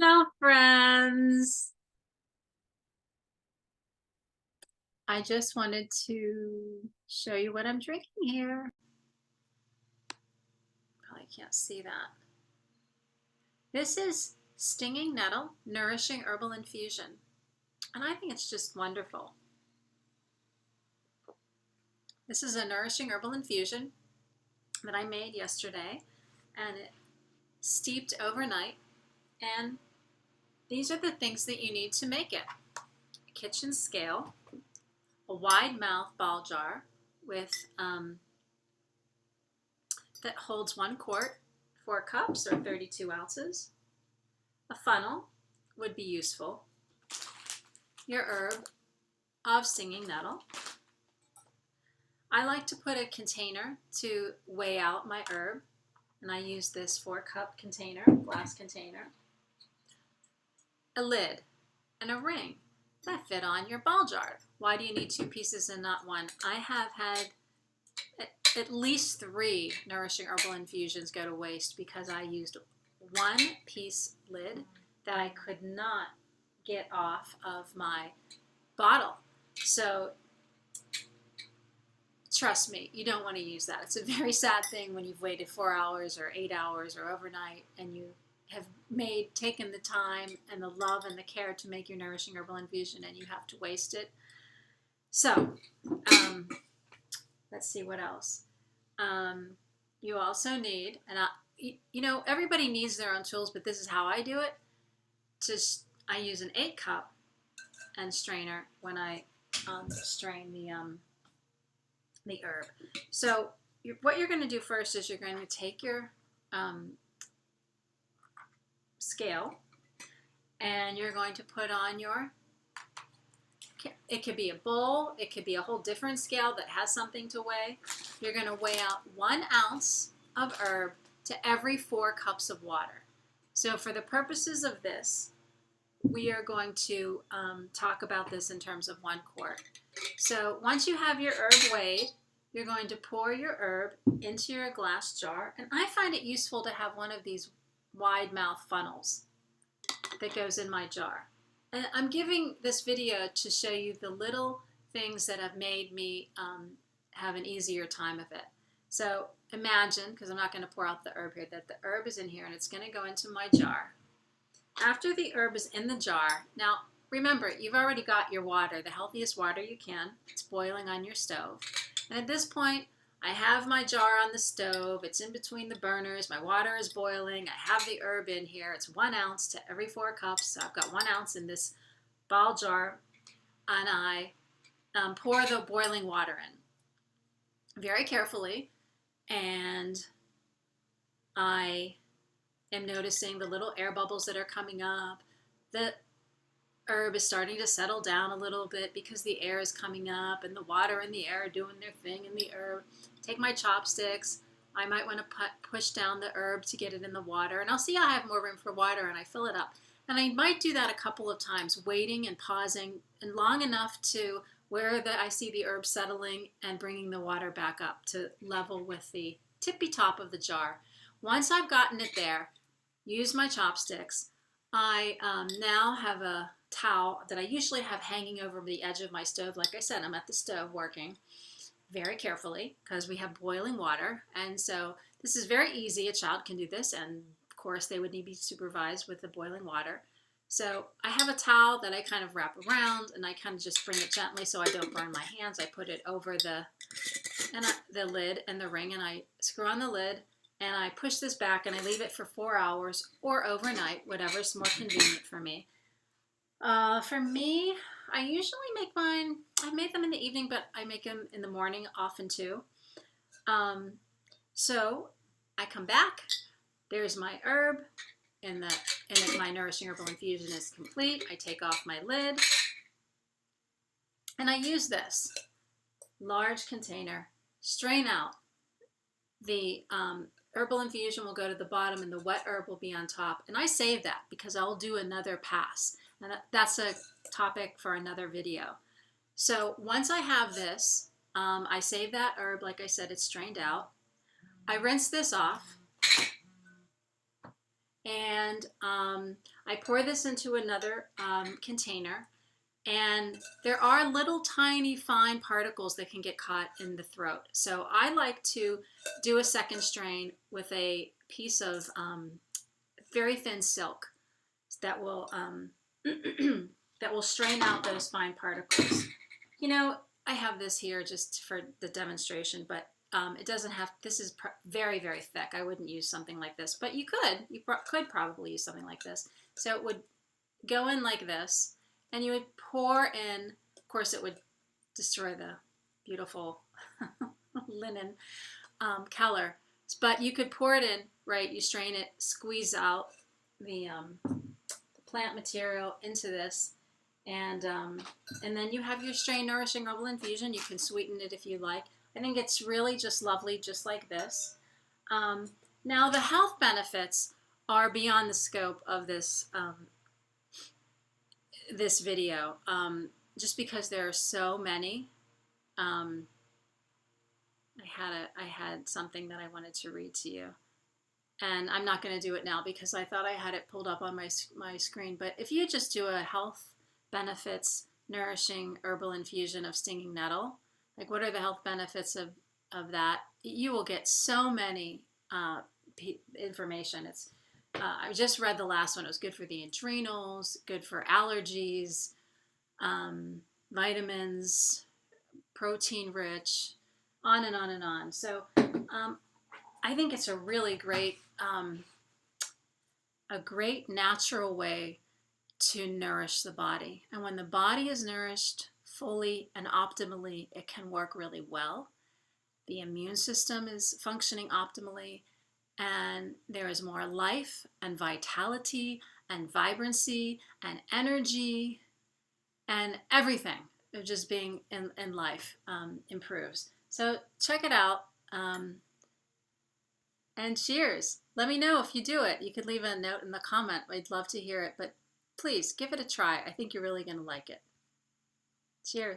Hello, friends. I just wanted to show you what I'm drinking here. Probably can't see that. This is Stinging Nettle, Nourishing Herbal Infusion. And I think it's just wonderful. This is a nourishing herbal infusion that I made yesterday, and it steeped overnight. And these are the things that you need to make it. A kitchen scale, a wide mouth ball jar with that holds 1 quart, 4 cups or 32 ounces. A funnel would be useful. Your herb of stinging nettle. I like to put a container to weigh out my herb, and I use this 4-cup container, glass container. A lid and a ring that fit on your ball jar. Why do you need 2 pieces and not 1? I have had at least 3 nourishing herbal infusions go to waste because I used 1-piece lid that I could not get off of my bottle. So trust me, you don't want to use that. It's a very sad thing when you've waited 4 hours or 8 hours or overnight and you have taken the time and the love and the care to make your nourishing herbal infusion and you have to waste it. So let's see what else. You also need, and everybody needs their own tools, but this is how I do it. I use an 8-cup and strainer when I strain the herb. So what you're going to do first is you're going to take your scale and you're going to put on it could be a bowl, it could be a whole different scale that has something to weigh. You're going to weigh out 1 ounce of herb to every 4 cups of water. So for the purposes of this, we are going to talk about this in terms of 1 quart. So once you have your herb weighed, you're going to pour your herb into your glass jar. And I find it useful to have one of these wide mouth funnels that goes in my jar. And I'm giving this video to show you the little things that have made me have an easier time of it. So imagine, because I'm not going to pour out the herb here, that the herb is in here and it's going to go into my jar. After the herb is in the jar, now remember, you've already got your water, the healthiest water you can. It's boiling on your stove. And at this point, I have my jar on the stove. It's in between the burners. My water is boiling. I have the herb in here. It's 1 ounce to every 4 cups. So I've got 1 ounce in this ball jar. And I pour the boiling water in very carefully. And I am noticing the little air bubbles that are coming up. The herb is starting to settle down a little bit because the air is coming up and the water and the air are doing their thing in the herb. Take my chopsticks. I might want to push down the herb to get it in the water, and I'll see I have more room for water and I fill it up. And I might do that a couple of times, waiting and pausing and long enough to where I see the herb settling and bringing the water back up to level with the tippy top of the jar. Once I've gotten it there, use my chopsticks. I now have a towel that I usually have hanging over the edge of my stove. Like I said, I'm at the stove working very carefully because we have boiling water. And so this is very easy. A child can do this. And of course, they would need to be supervised with the boiling water. So I have a towel that I kind of wrap around and I kind of just bring it gently so I don't burn my hands. I put it over the lid and the ring, and I screw on the lid. And I push this back and I leave it for 4 hours or overnight, whatever's more convenient for me. For me, I usually make mine, I made them in the evening, but I make them in the morning often too. So I come back, there's my herb, and my nourishing herbal infusion is complete. I take off my lid, and I use this large container, strain out. The herbal infusion will go to the bottom and the wet herb will be on top. And I save that because I'll do another pass. And that's a topic for another video. So once I have this, I save that herb. Like I said, it's strained out. I rinse this off. and I pour this into another container. And there are little tiny fine particles that can get caught in the throat. So I like to do a second strain with a piece of very thin silk that will that will strain out those fine particles. You know, I have this here just for the demonstration, but it doesn't have, this is very, very thick. I wouldn't use something like this, but you could probably use something like this. So it would go in like this, and you would pour in, of course it would destroy the beautiful linen color, but you could pour it in, right? You strain it, squeeze out the plant material into this, and then you have your strain nourishing herbal infusion. You can sweeten it if you like. I think it's really just lovely, just like this. Now the health benefits are beyond the scope of this this video, just because there are so many. I had something that I wanted to read to you, and I'm not going to do it now because I thought I had it pulled up on my screen. But if you just do a health benefits nourishing herbal infusion of stinging nettle, like what are the health benefits of that, you will get so many information. It's I just read the last one. It was good for the adrenals, good for allergies, vitamins, protein rich, on and on and on. So I think it's a really great natural way to nourish the body. And when the body is nourished fully and optimally, it can work really well. The immune system is functioning optimally, and there is more life and vitality and vibrancy and energy, and everything of just being in life improves. So check it out, and cheers. Let me know if you do it. You could leave a note in the comment. I'd love to hear it, but please give it a try. I think you're really going to like it. Cheers.